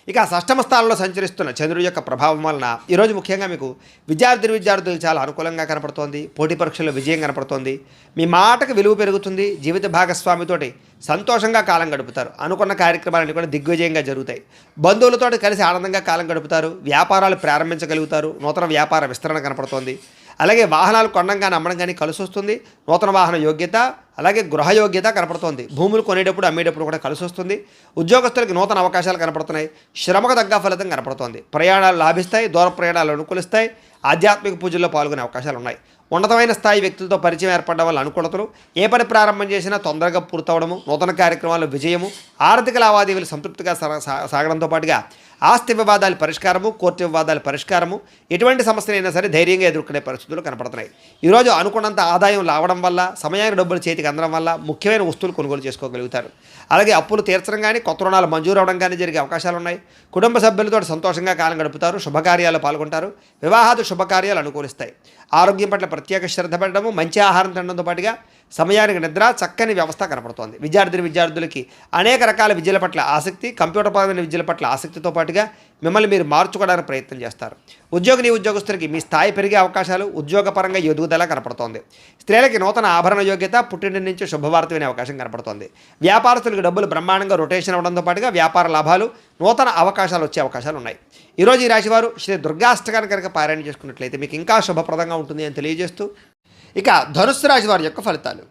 ఇక షష్టమ స్థానంలో సంచరిస్తున్న చంద్రుడి యొక్క ప్రభావం వలన ఈరోజు ముఖ్యంగా మీకు విద్యార్థులకు చాలా అనుకూలంగా కనపడుతోంది. పోటీ పరీక్షల్లో విజయం కనపడుతోంది. మీ మాటకు విలువ పెరుగుతుంది. జీవిత భాగస్వామితోటి సంతోషంగా కాలం గడుపుతారు. అనుకున్న కార్యక్రమాలన్నీ కూడా దిగ్విజయంగా జరుగుతాయి. బంధువులతో కలిసి ఆనందంగా కాలం గడుపుతారు. వ్యాపారాలు ప్రారంభించగలుగుతారు. నూతన వ్యాపార విస్తరణ కనపడుతోంది. అలాగే వాహనాలు కొనడం కానీ, అమ్మడం కానీ కలిసి వస్తుంది. నూతన వాహన యోగ్యత, అలాగే గృహ యోగ్యత కనపడుతోంది. భూములు కొనేటప్పుడు, అమ్మేటప్పుడు కూడా కలిసి వస్తుంది. ఉద్యోగస్తులకి నూతన అవకాశాలు కనపడుతున్నాయి. శ్రమకు తగ్గ ఫలితం కనపడుతోంది. ప్రయాణాలు లాభిస్తాయి. దూర ప్రయాణాలు అనుకూలిస్తాయి. ఆధ్యాత్మిక పూజల్లో పాల్గొనే అవకాశాలు ఉన్నాయి. ఉన్నతమైన స్థాయి వ్యక్తులతో పరిచయం ఏర్పడడం వల్ల అనుకూలతలు, ఏ పని ప్రారంభం చేసినా తొందరగా పూర్తవడము, నూతన కార్యక్రమాల్లో విజయము, ఆర్థిక లావాదేవీలు సంతృప్తిగా సాగడంతో పాటుగా ఆస్తి వివాదాల పరిష్కారము, కోర్టు వివాదాల పరిష్కారము, ఎటువంటి సమస్యలైనా సరే ధైర్యంగా ఎదుర్కొనే పరిస్థితులు కనపడుతున్నాయి. ఈరోజు అనుకున్నంత ఆదాయం రావడం వల్ల, సమయానికి డబ్బులు చేతికి అందడం వల్ల ముఖ్యమైన వస్తువులు కొనుగోలు చేసుకోగలుగుతారు. అలాగే అప్పులు తీర్చడం కానీ, కొత్త రుణాలు మంజూరు అవడం కానీ జరిగే అవకాశాలు ఉన్నాయి. కుటుంబ సభ్యులతో సంతోషంగా కాలం గడుపుతారు. శుభకార్యాలు పాల్గొంటారు. వివాహాది శుభకార్యాలు అనుకూలిస్తాయి. ఆరోగ్యం పట్ల ప్రత్యేక శ్రద్ధ పెట్టడము, మంచి ఆహారం తినడంతో పాటుగా సమయానికి నిద్ర, చక్కని వ్యవస్థ కనపడుతోంది. విద్యార్థులకి అనేక రకాల విద్యల పట్ల ఆసక్తి, కంప్యూటర్ పరమైన విద్యల పట్ల ఆసక్తితో పాటుగా మిమ్మల్ని మీరు మార్చుకోవడానికి ప్రయత్నం చేస్తారు. ఉద్యోగస్తులకి మీ స్థాయి పెరిగే అవకాశాలు, ఉద్యోగపరంగా ఎదుగుదల కనపడుతోంది. స్త్రీలకి నూతన ఆభరణ యోగ్యత, పుట్టింటి నుంచి శుభవార్త వినే అవకాశం కనపడుతోంది. వ్యాపారస్తులకు డబ్బులు బ్రహ్మాండంగా రొటేషన్ అవ్వడంతో పాటుగా వ్యాపార లాభాలు, నూతన అవకాశాలు వచ్చే అవకాశాలు ఉన్నాయి. ఈరోజు ఈ రాశివారు శ్రీ దుర్గాష్టకాన్ని కనుక పారాయణ చేసుకున్నట్లయితే మీకు ఇంకా శుభప్రదంగా ఉంటుంది అని తెలియజేస్తూ, ఇక ధనుస్సు రాశి వారి యొక్క ఫలితాలు.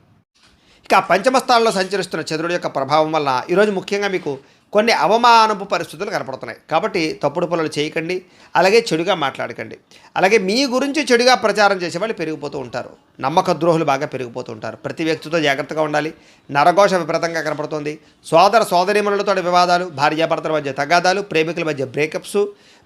ఇక పంచమ స్థానంలో సంచరిస్తున్న చంద్రుడి యొక్క ప్రభావం వల్ల ఈరోజు ముఖ్యంగా మీకు కొన్ని అవమానపు పరిస్థితులు కనపడుతున్నాయి. కాబట్టి తప్పుడు పనులు చేయకండి. అలాగే చెడుగా మాట్లాడకండి. అలాగే మీ గురించి చెడుగా ప్రచారం చేసే వాళ్ళు పెరిగిపోతూ ఉంటారు. నమ్మక ద్రోహులు బాగా పెరిగిపోతూ ఉంటారు. ప్రతి వ్యక్తితో జాగ్రత్తగా ఉండాలి. నరఘోష విపరీతంగా కనపడుతుంది. సోదరీమణులతో వివాదాలు, భార్యాభర్తల మధ్య తగాదాలు, ప్రేమికుల మధ్య బ్రేకప్స్,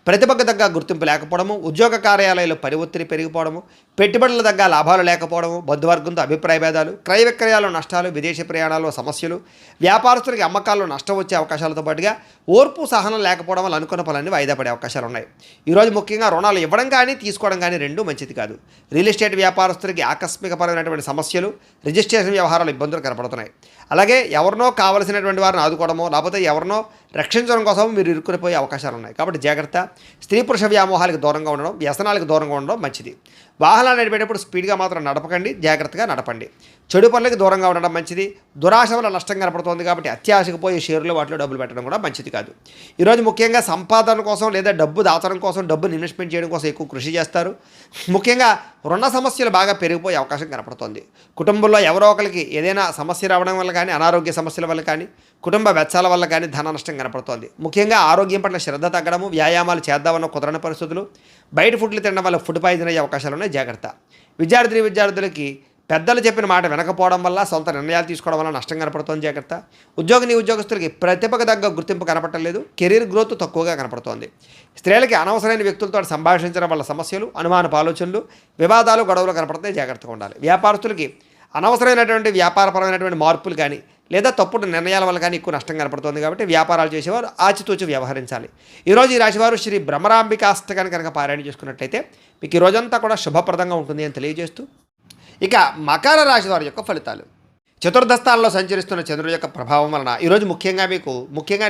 ప్రతిభకు తగ్గ గుర్తింపు లేకపోవడము, ఉద్యోగ కార్యాలయాల్లో పని ఒత్తిడి పెరిగిపోవడము, పెట్టుబడుల తగ్గ లాభాలు లేకపోవడము, బంధువర్గంతో అభిప్రాయ భేదాలు, క్రయ విక్రయాల్లో నష్టాలు, విదేశీ ప్రయాణాల్లో సమస్యలు, వ్యాపారస్తులకి అమ్మకాల్లో నష్టం వచ్చే అవకాశాలతో పాటుగా ఓర్పు సహనం లేకపోవడం వల్ల అనుకున్న పనులన్నీ వాయిదా పడే అవకాశాలు ఉన్నాయి. ఈరోజు ముఖ్యంగా రుణాలు ఇవ్వడం కానీ, తీసుకోవడం కానీ రెండూ మంచిది కాదు. రియల్ ఎస్టేట్ వ్యాపారస్తులకి ఆకస్మికపరమైనటువంటి సమస్యలు, రిజిస్ట్రేషన్ వ్యవహారాలు ఇబ్బందులు కనపడుతున్నాయి. అలాగే ఎవరినో కావలసినటువంటి వారిని ఆదుకోవడమో, లేకపోతే ఎవరినో రక్షించడం కోసం మీరు ఇరుక్కునిపోయే అవకాశాలు ఉన్నాయి. కాబట్టి జాగ్రత్త. స్త్రీ పురుష వ్యామోహాలకు దూరంగా ఉండడం, వ్యసనాలకు దూరంగా ఉండడం మంచిది. వాహనాలు నడిపేటప్పుడు స్పీడ్గా మాత్రం నడపకండి. జాగ్రత్తగా నడపండి. చెడు పనులకు దూరంగా ఉండడం మంచిది. దురాశ వల్ల నష్టం కనపడుతుంది కాబట్టి అత్యాశకు పోయి షేర్లు వాటిలో డబ్బులు పెట్టడం కూడా మంచిది కాదు. ఈరోజు ముఖ్యంగా సంపాదన కోసం లేదా డబ్బు దాచడం కోసం, డబ్బుని ఇన్వెస్ట్మెంట్ చేయడం కోసం ఎక్కువ కృషి చేస్తారు. ముఖ్యంగా రుణ సమస్యలు బాగా పెరిగిపోయే అవకాశం కనపడుతుంది. కుటుంబంలో ఎవరో ఒకరికి ఏదైనా సమస్య రావడం వల్ల కానీ, అనారోగ్య సమస్యల వల్ల కానీ, కుటుంబ వెచ్చాల వల్ల కానీ ధన నష్టం కనపడుతోంది. ముఖ్యంగా ఆరోగ్యం పట్ల శ్రద్ధ తగ్గడము, వ్యాయామాలు చేద్దామన్న కుదరని పరిస్థితులు, బయట ఫుడ్లు తినడం వల్ల ఫుడ్ పాయిజన్ అయ్యే అవకాశాలు ఉన్నాయి. జాగ్రత్త. విద్యార్థులకి పెద్దలు చెప్పిన మాట వినకపోవడం వల్ల, సొంత నిర్ణయాలు తీసుకోవడం వల్ల నష్టం కనపడుతోంది. జాగ్రత్త. ఉద్యోగస్తులకి ప్రతిభకు తగ్గ గుర్తింపు కనపడలేదు. కెరీర్ గ్రోత్ తక్కువగా కనపడుతోంది. స్త్రీలకి అనవసరమైన వ్యక్తులతో సంభాషించడం వల్ల సమస్యలు, అనుమానపు ఆలోచనలు, వివాదాలు, గొడవలు కనపడతాయి. జాగ్రత్తగా ఉండాలి. వ్యాపారస్తులకి అనవసరమైనటువంటి వ్యాపారపరమైనటువంటి మార్పులు కానీ, లేదా తప్పుడు నిర్ణయాల వల్ల కానీ ఎక్కువ నష్టం కనపడుతుంది కాబట్టి వ్యాపారాలు చేసేవారు ఆచితూచి వ్యవహరించాలి. ఈరోజు ఈ రాశివారు శ్రీ భ్రమరాంబికాష్టకాన్ని కనుక పారాయణ చేసుకున్నట్లయితే మీకు ఈ రోజంతా కూడా శుభప్రదంగా ఉంటుంది అని తెలియజేస్తూ, ఇక మకర రాశి వారి యొక్క ఫలితాలు. చతుర్థ స్థానంలో సంచరిస్తున్న చంద్రుడి యొక్క ప్రభావం వలన ఈరోజు ముఖ్యంగా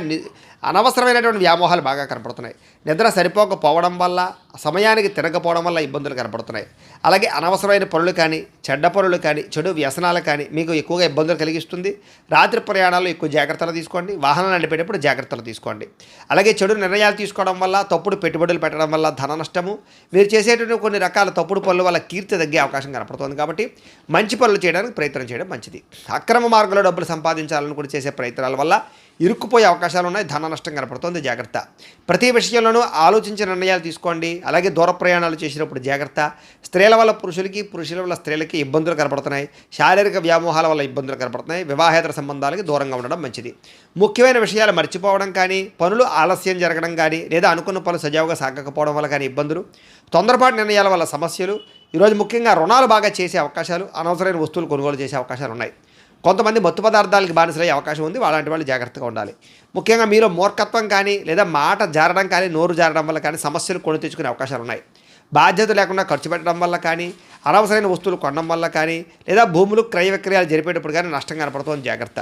అనవసరమైనటువంటి వ్యామోహాలు బాగా కనపడుతున్నాయి. నిద్ర సరిపోకపోవడం వల్ల, సమయానికి తిరగకపోవడం వల్ల ఇబ్బందులు కనపడుతున్నాయి. అలాగే అనవసరమైన పనులు కానీ, చెడ్డ పనులు కానీ, చెడు వ్యసనాలు కానీ మీకు ఎక్కువగా ఇబ్బందులు కలిగిస్తుంది. రాత్రి ప్రయాణాల్లో ఎక్కువ జాగ్రత్తలు తీసుకోండి. వాహనాలు నడిపేటప్పుడు జాగ్రత్తలు తీసుకోండి. అలాగే చెడు నిర్ణయాలు తీసుకోవడం వల్ల, తప్పుడు పెట్టుబడులు పెట్టడం వల్ల ధన నష్టము, మీరు చేసేటువంటి కొన్ని రకాల తప్పుడు పనుల వల్ల కీర్తి తగ్గే అవకాశం కనపడుతుంది. కాబట్టి మంచి పనులు చేయడానికి ప్రయత్నం చేయడం మంచిది. అక్రమ మార్గంలో డబ్బులు సంపాదించాలని కూడా చేసే ప్రయత్నాల వల్ల ఇరుక్కుపోయే అవకాశాలు ఉన్నాయి. ధన నష్టం కనపడుతుంది. జాగ్రత్త. ప్రతి విషయంలోనూ ఆలోచించిన నిర్ణయాలు తీసుకోండి. అలాగే దూర ప్రయాణాలు చేసినప్పుడు జాగ్రత్త. స్త్రీల వల్ల పురుషులకి, పురుషుల వల్ల స్త్రీలకి ఇబ్బందులు కనపడుతున్నాయి. శారీరక వ్యామోహాల వల్ల ఇబ్బందులు కనపడుతున్నాయి. వివాహేతర సంబంధాలకి దూరంగా ఉండడం మంచిది. ముఖ్యమైన విషయాలు మర్చిపోవడం కానీ, పనులు ఆలస్యం జరగడం కానీ, లేదా అనుకున్న పనులు సజావుగా సాగకపోవడం వల్ల కానీ ఇబ్బందులు, తొందరపాటు నిర్ణయాల వల్ల సమస్యలు, ఈరోజు ముఖ్యంగా రుణాలు బాగా చేసే అవకాశాలు, అనవసరమైన వస్తువులు కొనుగోలు చేసే అవకాశాలు ఉన్నాయి. కొంతమంది మత్తు పదార్థాలకి బానిసలయ్యే అవకాశం ఉంది. అలాంటి వాళ్ళు జాగ్రత్తగా ఉండాలి. ముఖ్యంగా మీలో మూర్ఖత్వం కానీ, లేదా మాట జారడం కానీ, నోరు జారడం వల్ల కానీ సమస్యలు కొని తెచ్చుకునే అవకాశాలు ఉన్నాయి. బాధ్యత లేకుండా ఖర్చు పెట్టడం వల్ల కానీ, అనవసరమైన వస్తువులు కొనడం వల్ల కానీ, లేదా భూములు క్రయ విక్రయాలు జరిపేటప్పుడు కానీ నష్టం కనపడుతుంది. జాగ్రత్త.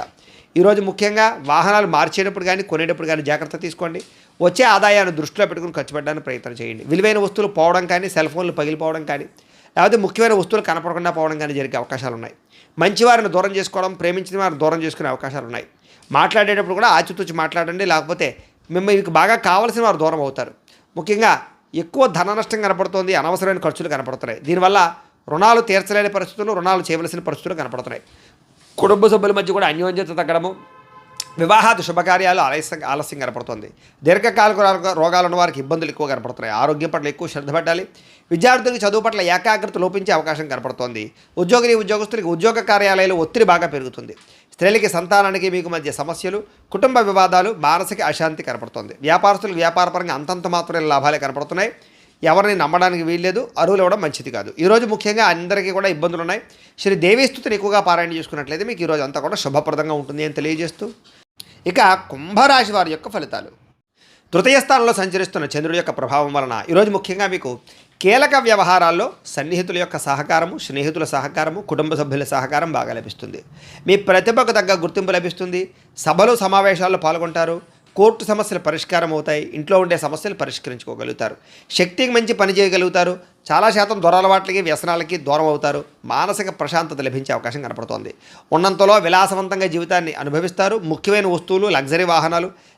ఈరోజు ముఖ్యంగా వాహనాలు మార్చేటప్పుడు కానీ, కొనేటప్పుడు కానీ జాగ్రత్త తీసుకోండి. వచ్చే ఆదాయాన్ని దృష్టిలో పెట్టుకుని ఖర్చు పెట్టడానికి ప్రయత్నం చేయండి. విలువైన వస్తువులు పోవడం కానీ, సెల్ ఫోన్లు పగిలిపోవడం కానీ, లేకపోతే ముఖ్యమైన వస్తువులు కనపడకుండా పోవడం కానీ జరిగే అవకాశాలు ఉన్నాయి. మంచివారిని దూరం చేసుకోవడం, ప్రేమించిన వారిని దూరం చేసుకునే అవకాశాలు ఉన్నాయి. మాట్లాడేటప్పుడు కూడా ఆచితూచి మాట్లాడండి. లేకపోతే మీకు బాగా కావాల్సిన వారు దూరం అవుతారు. ముఖ్యంగా ఎక్కువ ధన నష్టం కనపడుతుంది. అనవసరమైన ఖర్చులు కనపడుతున్నాయి. దీనివల్ల రుణాలు తీర్చలేని పరిస్థితులు, రుణాలు చేయవలసిన పరిస్థితులు కనపడుతున్నాయి. కుటుంబ సభ్యుల మధ్య కూడా అన్యోన్యత తగ్గడము, వివాహాది శుభకార్యాలు ఆలస్యం కనపడుతుంది. దీర్ఘకాలిక రోగాలు ఉన్న వారికి ఇబ్బందులు ఎక్కువ కనపడుతున్నాయి. ఆరోగ్యం పట్ల ఎక్కువ శ్రద్ధ పెట్టాలి. విద్యార్థులకు చదువు పట్ల ఏకాగ్రత లోపించే అవకాశం కనపడుతోంది. ఉద్యోగస్తులకి ఉద్యోగ కార్యాలయాలు ఒత్తిడి బాగా పెరుగుతుంది. స్త్రీలకి, సంతానానికి మీకు మధ్య సమస్యలు, కుటుంబ వివాదాలు, మానసిక అశాంతి కనపడుతుంది. వ్యాపారస్తులకు వ్యాపారపరంగా అంతంత మాత్రమే లాభాలే కనపడుతున్నాయి. ఎవరిని నమ్మడానికి వీల్లేదు. అరువులు ఇవ్వడం మంచిది కాదు. ఈరోజు ముఖ్యంగా అందరికీ కూడా ఇబ్బందులు ఉన్నాయి. శ్రీ దేవీస్తుతిని ఎక్కువగా పారాయణ చేసుకున్నట్లయితే మీకు ఈరోజు అంతా కూడా శుభప్రదంగా ఉంటుంది అని తెలియజేస్తూ, ఇక కుంభరాశి వారి యొక్క ఫలితాలు. తృతీయ స్థానంలో సంచరిస్తున్న చంద్రుడి యొక్క ప్రభావం వలన ఈరోజు ముఖ్యంగా మీకు కీలక వ్యవహారాల్లో సన్నిహితుల యొక్క సహకారము, స్నేహితుల సహకారము, కుటుంబ సభ్యుల సహకారం బాగా లభిస్తుంది. మీ ప్రతిభకు తగ్గ గుర్తింపు లభిస్తుంది. సభలు, సమావేశాల్లో పాల్గొంటారు. కోర్టు సమస్యలు పరిష్కారం అవుతాయి. ఇంట్లో ఉండే సమస్యలు పరిష్కరించుకోగలుగుతారు. శక్తికి మంచి పని చేయగలుగుతారు. చాలా శాతం దొరలవాట్లకి, వ్యసనాలకి దూరం అవుతారు. మానసిక ప్రశాంతత లభించే అవకాశం కనపడుతోంది. ఉన్నంతలో విలాసవంతంగా జీవితాన్ని అనుభవిస్తారు. ముఖ్యమైన వస్తువులు,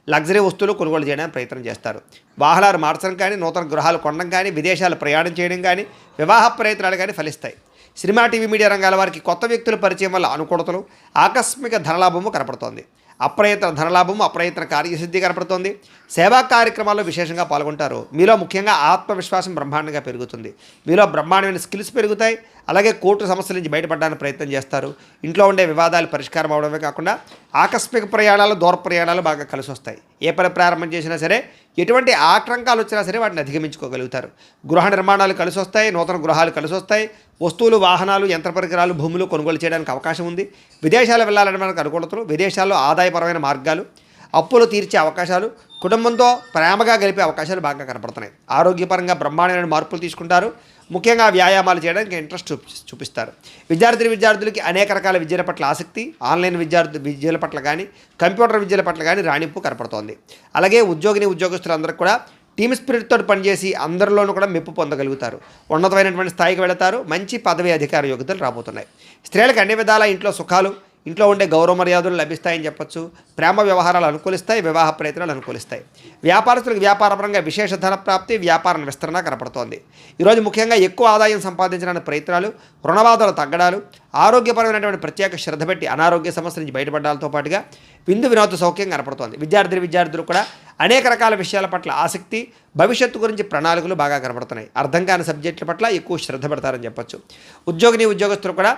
లగ్జరీ వస్తువులు కొనుగోలు చేయడానికి ప్రయత్నం చేస్తారు. వాహనాలు మార్చడం కానీ, నూతన గృహాలు కొనడం కానీ, విదేశాలు ప్రయాణం చేయడం కానీ, వివాహ ప్రయత్నాలు కానీ ఫలిస్తాయి. సినిమా, టీవీ, మీడియా రంగాల వారికి కొత్త వ్యక్తుల పరిచయం వల్ల అనుకూలతలు, ఆకస్మిక ధనలాభము కనపడుతోంది. అప్రయత్న ధనలాభము, అప్రయత్న కార్యసిద్ధి కనపడుతోంది. సేవా కార్యక్రమాల్లో విశేషంగా పాల్గొంటారు. మీలో ముఖ్యంగా ఆత్మవిశ్వాసం బ్రహ్మాండంగా పెరుగుతుంది. మీలో బ్రహ్మాండమైన స్కిల్స్ పెరుగుతాయి. అలాగే కోర్టు సమస్యల నుంచి బయటపడడానికి ప్రయత్నం చేస్తారు. ఇంట్లో ఉండే వివాదాలు పరిష్కారం అవడమే కాకుండా ఆకస్మిక ప్రయాణాలు, దూర ప్రయాణాలు బాగా కలిసి వస్తాయి. ఏ పని ప్రారంభం చేసినా సరే, ఎటువంటి ఆటంకాలు వచ్చినా సరే వాటిని అధిగమించుకోగలుగుతారు. గృహ నిర్మాణాలు కలిసి వస్తాయి. నూతన గృహాలు కలిసి వస్తాయి. వస్తువులు, వాహనాలు, యంత్ర పరికరాలు, భూములు కొనుగోలు చేయడానికి అవకాశం ఉంది. విదేశాలు వెళ్ళాలని మనకు అనుకూలతలు, విదేశాల్లో ఆదాయపరమైన మార్గాలు, అప్పులు తీర్చే అవకాశాలు, కుటుంబంతో ప్రేమగా గడిపే అవకాశాలు బాగా కనపడుతున్నాయి. ఆరోగ్యపరంగా బ్రహ్మాండమైన మార్పులు తీసుకుంటారు. ముఖ్యంగా వ్యాయామాలు చేయడానికి ఇంట్రెస్ట్ చూపిస్తారు. విద్యార్థులకి అనేక రకాల విద్యల పట్ల ఆసక్తి, ఆన్లైన్ విద్యల పట్ల కానీ, కంప్యూటర్ విద్యల పట్ల కానీ రాణింపు కనపడుతోంది. అలాగే ఉద్యోగస్తులందరికీ కూడా టీమ్ స్పిరిట్తో పనిచేసి అందరిలోనూ కూడా మెప్పు పొందగలుగుతారు. ఉన్నతమైనటువంటి స్థాయికి వెళతారు. మంచి పదవి, అధికార యోగ్యతలు రాబోతున్నాయి. స్త్రీలకు అన్ని విధాల ఇంట్లో సుఖాలు, ఇంట్లో ఉండే గౌరవ మర్యాదలు లభిస్తాయని చెప్పొచ్చు. ప్రేమ వ్యవహారాలు అనుకూలిస్తాయి. వివాహ ప్రయత్నాలు అనుకూలిస్తాయి. వ్యాపారస్తులకు వ్యాపారపరంగా విశేష ధన ప్రాప్తి, వ్యాపార విస్తరణ కనపడుతోంది. ఈరోజు ముఖ్యంగా ఎక్కువ ఆదాయం సంపాదించడానికి ప్రయత్నాలు, రుణబాధలు తగ్గడాలు, ఆరోగ్యపరమైనటువంటి ప్రత్యేక శ్రద్ధ పెట్టి అనారోగ్య సమస్యల నుంచి బయటపడడాలతో పాటుగా విందు వినోద సౌఖ్యం కనపడుతోంది. విద్యార్థులు కూడా అనేక రకాల విషయాల పట్ల ఆసక్తి, భవిష్యత్తు గురించి ప్రణాళికలు బాగా కనపడుతున్నాయి. అర్థం కాని సబ్జెక్టుల పట్ల ఎక్కువ శ్రద్ధ పెడతారని చెప్పొచ్చు. ఉద్యోగస్తులు కూడా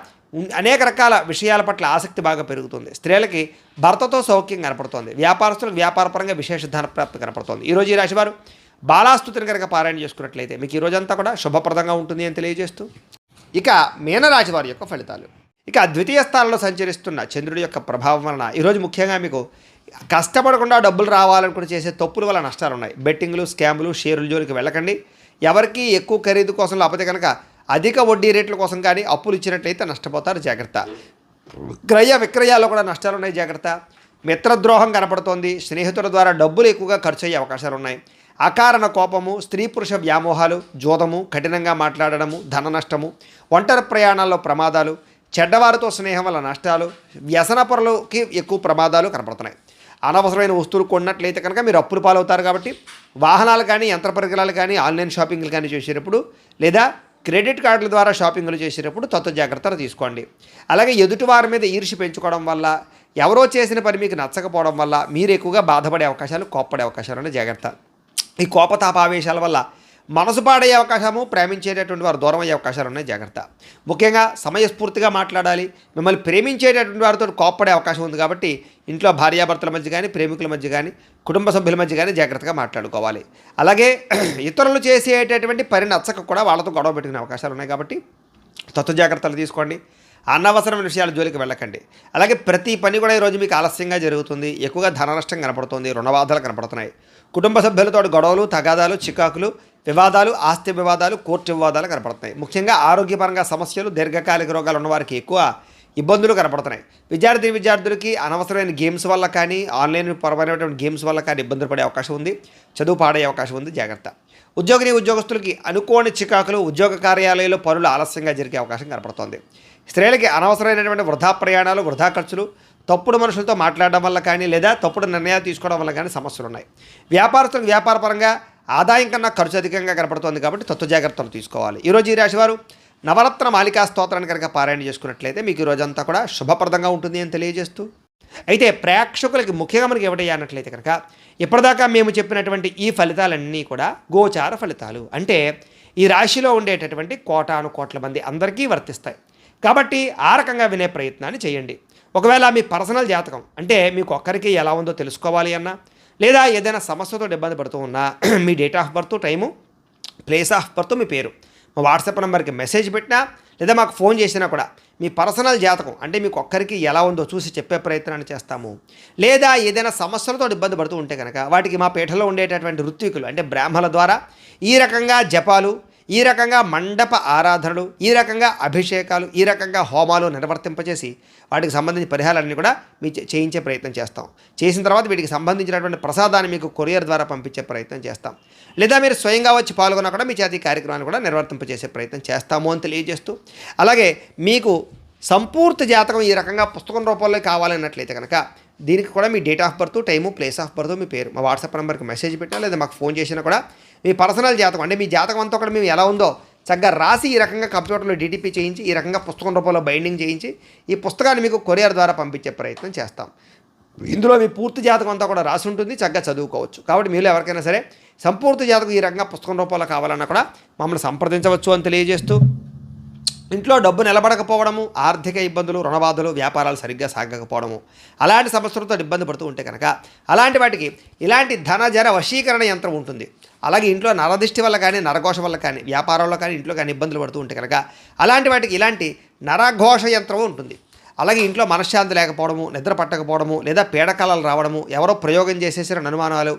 అనేక రకాల విషయాల పట్ల ఆసక్తి బాగా పెరుగుతుంది. స్త్రీలకి భర్తతో సౌఖ్యం కనపడుతోంది. వ్యాపారస్తులకు వ్యాపారపరంగా విశేష ధన ప్రాప్తి కనపడుతోంది. ఈరోజు ఈ రాశివారు బాలాస్తుతిని కనుక పారాయణ చేసుకున్నట్లయితే మీకు ఈ రోజంతా కూడా శుభప్రదంగా ఉంటుంది అని తెలియజేస్తూ, ఇక మీనరాశి వారి యొక్క ఫలితాలు. ఇక ద్వితీయ స్థానంలో సంచరిస్తున్న చంద్రుడి యొక్క ప్రభావం వలన ఈరోజు ముఖ్యంగా మీకు కష్టపడకుండా డబ్బులు రావాలనుకుని చేసే తప్పుల వల్ల నష్టాలు ఉన్నాయి. బెట్టింగ్లు, స్కాములు, షేర్ల జోలికి వెళ్ళకండి. ఎవరికి ఎక్కువ ఖరీదు కోసం లేకపోతే కనుక అధిక వడ్డీ రేట్ల కోసం కానీ అప్పులు ఇచ్చినట్లయితే నష్టపోతారు, జాగ్రత్త. క్రయ విక్రయాల్లో కూడా నష్టాలు ఉన్నాయి, జాగ్రత్త. మిత్రద్రోహం కనపడుతోంది. స్నేహితుల ద్వారా డబ్బులు ఎక్కువగా ఖర్చు అయ్యే అవకాశాలు ఉన్నాయి. అకారణ కోపము, స్త్రీ పురుష వ్యామోహాలు, జోదము, కఠినంగా మాట్లాడడము, ధన నష్టము, ఒంటరి ప్రయాణాల్లో ప్రమాదాలు, చెడ్డవారితో స్నేహం వల్ల నష్టాలు, వ్యసన పొరలకి ఎక్కువ ప్రమాదాలు కనపడుతున్నాయి. అనవసరమైన వస్తువులు కొన్నట్లయితే కనుక మీరు అప్పులు పాలవుతారు. కాబట్టి వాహనాలు కానీ, యంత్ర పరికరాలు కానీ, ఆన్లైన్ షాపింగ్లు కానీ చేసేటప్పుడు లేదా క్రెడిట్ కార్డుల ద్వారా షాపింగ్లు చేసేటప్పుడు తత్వ జాగ్రత్తలు తీసుకోండి. అలాగే ఎదుటివారి మీద ఈర్ష్య పెంచుకోవడం వల్ల, ఎవరో చేసిన పని మీకు నచ్చకపోవడం వల్ల మీరు ఎక్కువగా బాధపడే అవకాశాలు, కోప్పడే అవకాశాలు జాగ్రత్త. ఈ కోపతాపావేశాల వల్ల మనసు పాడయ్యే అవకాశము, ప్రేమించేటటువంటి వారు దూరం అయ్యే అవకాశాలు ఉన్నాయి, జాగ్రత్త. ముఖ్యంగా సమయస్ఫూర్తిగా మాట్లాడాలి. మిమ్మల్ని ప్రేమించేటటువంటి వారితో కోప్పడే అవకాశం ఉంది. కాబట్టి ఇంట్లో భార్యాభర్తల మధ్య కానీ, ప్రేమికుల మధ్య కానీ, కుటుంబ సభ్యుల మధ్య కానీ జాగ్రత్తగా మాట్లాడుకోవాలి. అలాగే ఇతరులు చేసేటటువంటి పని నచ్చక కూడా వాళ్ళతో గొడవ పెట్టుకునే అవకాశాలు ఉన్నాయి. కాబట్టి తత్వ జాగ్రత్తలు తీసుకోండి. అనవసరమైన విషయాల జోలికి వెళ్ళకండి. అలాగే ప్రతి పని కూడా ఈరోజు మీకు ఆలస్యంగా జరుగుతుంది. ఎక్కువగా ధన నష్టం కనపడుతుంది, రుణబాధలు కనపడుతున్నాయి. కుటుంబ సభ్యులతో గొడవలు, తగాదాలు, చికాకులు, వివాదాలు, ఆస్తి వివాదాలు, కోర్టు వివాదాలు కనపడుతున్నాయి. ముఖ్యంగా ఆరోగ్యపరంగా సమస్యలు, దీర్ఘకాలిక రోగాలు ఉన్నవారికి ఎక్కువ ఇబ్బందులు కనపడుతున్నాయి. విద్యార్థులకి అనవసరమైన గేమ్స్ వల్ల కానీ, ఆన్లైన్ పరమైనటువంటి గేమ్స్ వల్ల కానీ ఇబ్బందులు పడే అవకాశం ఉంది, చదువు పాడే అవకాశం ఉంది, జాగ్రత్త. ఉద్యోగస్తులకి అనుకోని చికాకులు, ఉద్యోగ కార్యాలయాల్లో పనులు ఆలస్యంగా జరిగే అవకాశం కనపడుతోంది. స్త్రీలకి అనవసరమైనటువంటి వృధా ప్రయాణాలు, వృధా ఖర్చులు, తప్పుడు మనుషులతో మాట్లాడడం వల్ల కానీ లేదా తప్పుడు నిర్ణయాలు తీసుకోవడం వల్ల కానీ సమస్యలు ఉన్నాయి. వ్యాపారస్తులకు వ్యాపారపరంగా ఆదాయం కన్నా ఖర్చు అధికంగా కనపడుతోంది. కాబట్టి తత్వ జాగ్రత్తలు తీసుకోవాలి. ఈరోజు ఈ రాశివారు నవరత్న మాలికా స్తోత్రాన్ని కనుక పారాయణ చేసుకున్నట్లయితే మీకు ఈ రోజంతా కూడా శుభప్రదంగా ఉంటుంది అని తెలియజేస్తూ, అయితే ప్రేక్షకులకి ముఖ్యంగా మనకి ఏమిటయ్యా కనుక ఇప్పటిదాకా మేము చెప్పినటువంటి ఈ ఫలితాలన్నీ కూడా గోచార ఫలితాలు. అంటే ఈ రాశిలో ఉండేటటువంటి కోటాను కోట్ల మంది అందరికీ వర్తిస్తాయి. కాబట్టి ఆ రకంగా వినే ప్రయత్నాన్ని చేయండి. ఒకవేళ మీ పర్సనల్ జాతకం అంటే మీకు ఒక్కరికి ఎలా ఉందో తెలుసుకోవాలి అన్నా, లేదా ఏదైనా సమస్యతో ఇబ్బంది పడుతూ ఉన్నా మీ date of birth, time, place of birth, మీ పేరు మా వాట్సాప్ నెంబర్కి మెసేజ్ పెట్టినా లేదా మాకు ఫోన్ చేసినా కూడా మీ పర్సనల్ జాతకం అంటే మీకు ఒక్కరికి ఎలా ఉందో చూసి చెప్పే ప్రయత్నాన్ని చేస్తాము. లేదా ఏదైనా సమస్యలతో ఇబ్బంది పడుతూ ఉంటే కనుక వాటికి మా పీఠలో ఉండేటటువంటి ఋత్వికులు అంటే బ్రాహ్మణుల ద్వారా ఈ రకంగా జపాలు, ఈ రకంగా మండప ఆరాధనలు, ఈ రకంగా అభిషేకాలు, ఈ రకంగా హోమాలు నిర్వర్తింపచేసి వాటికి సంబంధించిన పరిహారాలన్నీ కూడా మీ చేయించే ప్రయత్నం చేస్తాం. చేసిన తర్వాత వీటికి సంబంధించినటువంటి ప్రసాదాన్ని మీకు కొరియర్ ద్వారా పంపించే ప్రయత్నం చేస్తాం. లేదా మీరు స్వయంగా వచ్చి పాల్గొన్నా కూడా మీ చేతి కార్యక్రమాన్ని కూడా నిర్వర్తింపచేసే ప్రయత్నం చేస్తాము అని తెలియజేస్తూ, అలాగే మీకు సంపూర్తి జాతకం ఈ రకంగా పుస్తకం రూపంలో కావాలన్నట్లయితే కనుక దీనికి కూడా మీ date of birth, time, place of birth, మీ పేరు మా వాట్సాప్ నెంబర్కి మెసేజ్ పెట్టినా లేదా మాకు ఫోన్ చేసినా కూడా మీ పర్సనల్ జాతకం అంటే మీ జాతకం అంతా కూడా మేము ఎలా ఉందో చక్కగా రాసి ఈ రకంగా కంప్యూటర్లో డీటీపీ చేయించి ఈ రకంగా పుస్తకం రూపంలో బైండింగ్ చేయించి ఈ పుస్తకాన్ని మీకు కొరియర్ ద్వారా పంపించే ప్రయత్నం చేస్తాం. ఇందులో మీ పూర్తి జాతకం అంతా కూడా రాసి ఉంటుంది, చక్కగా చదువుకోవచ్చు. కాబట్టి మీరు ఎవరికైనా సరే సంపూర్తి జాతకం ఈ రకంగా పుస్తకం రూపంలో కావాలన్నా కూడా మమ్మల్ని సంప్రదించవచ్చు అని తెలియజేస్తూ, ఇంట్లో డబ్బు నిలబడకపోవడము, ఆర్థిక ఇబ్బందులు, రుణబాధలు, వ్యాపారాలు సరిగ్గా సాగకపోవడము, అలాంటి సమస్యలతో ఇబ్బంది పడుతూ ఉంటే కనుక అలాంటి వాటికి ఇలాంటి ధనజర వశీకరణ యంత్రం ఉంటుంది. అలాగే ఇంట్లో నరదిష్టి వల్ల కానీ, నరఘోష వల్ల కానీ, వ్యాపారంలో కానీ, ఇంట్లో కానీ ఇబ్బందులు పడుతూ ఉంటే కనుక అలాంటి వాటికి ఇలాంటి నరఘోష యంత్రం ఉంటుంది. అలాగే ఇంట్లో మనశ్శాంతి లేకపోవడము, నిద్ర పట్టకపోవడము, లేదా పీడకలలు రావడము, ఎవరో ప్రయోగం చేసేసిన అనుమానాలు,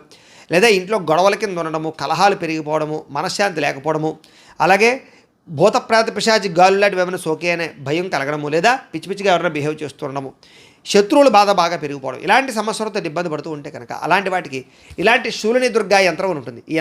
లేదా ఇంట్లో గొడవల కింద ఉండడము, కలహాలు పెరిగిపోవడము, మనశ్శాంతి లేకపోవడము, అలాగే భూత ప్రేత పిశాచి గాలు లాంటివి ఏమైనా సోకే అనే భయం కలగడము, లేదా పిచ్చి పిచ్చిగా ఎవరైనా బిహేవ్ చేస్తుండడము, శత్రువుల బాధ బాగా పెరిగిపోవడం, ఇలాంటి సమస్యలతో ఇబ్బంది పడుతూ ఉంటే కనుక అలాంటి వాటికి ఇలాంటి శూలిని దుర్గా యంత్రం ఉంటుంది. ఈ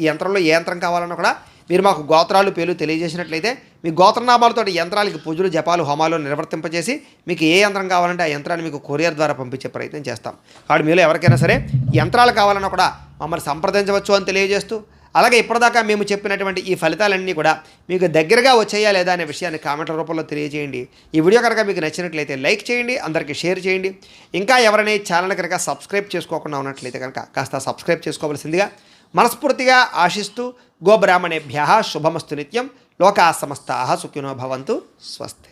యంత్రంలో ఏ యంత్రం కావాలన్నా కూడా మీరు మాకు గోత్రాలు, పేర్లు తెలియజేసినట్లయితే మీ గోత్రనామాలతో యంత్రాలకి పూజలు, జపాలు, హోమాలు నిర్వర్తింపజేసి మీకు ఏ యంత్రం కావాలంటే ఆ యంత్రాన్ని మీకు కొరియర్ ద్వారా పంపించే ప్రయత్నం చేస్తాం. కాబట్టి మీలో ఎవరికైనా సరే యంత్రాలు కావాలన్నా కూడా మమ్మల్ని సంప్రదించవచ్చు అని తెలియజేస్తూ, అలాగే ఇప్పటిదాకా మేము చెప్పినటువంటి ఈ ఫలితాలన్నీ కూడా మీకు దగ్గరగా వచ్చాయా లేదా అనే విషయాన్ని కామెంట్ల రూపంలో తెలియజేయండి. ఈ వీడియో కనుక మీకు నచ్చినట్లయితే లైక్ చేయండి, అందరికీ షేర్ చేయండి. ఇంకా ఎవరైనా ఛానల్ కనుక సబ్స్క్రైబ్ చేసుకోకుండా ఉన్నట్లయితే కనుక కాస్త సబ్స్క్రైబ్ చేసుకోవాల్సిందిగా మనస్ఫూర్తిగా ఆశిస్తూ, గోబ్రాహ్మణేభ్యః శుభమస్తు నిత్యం, లోకా సమస్తాః సుఖినో భవంతు, స్వస్తి.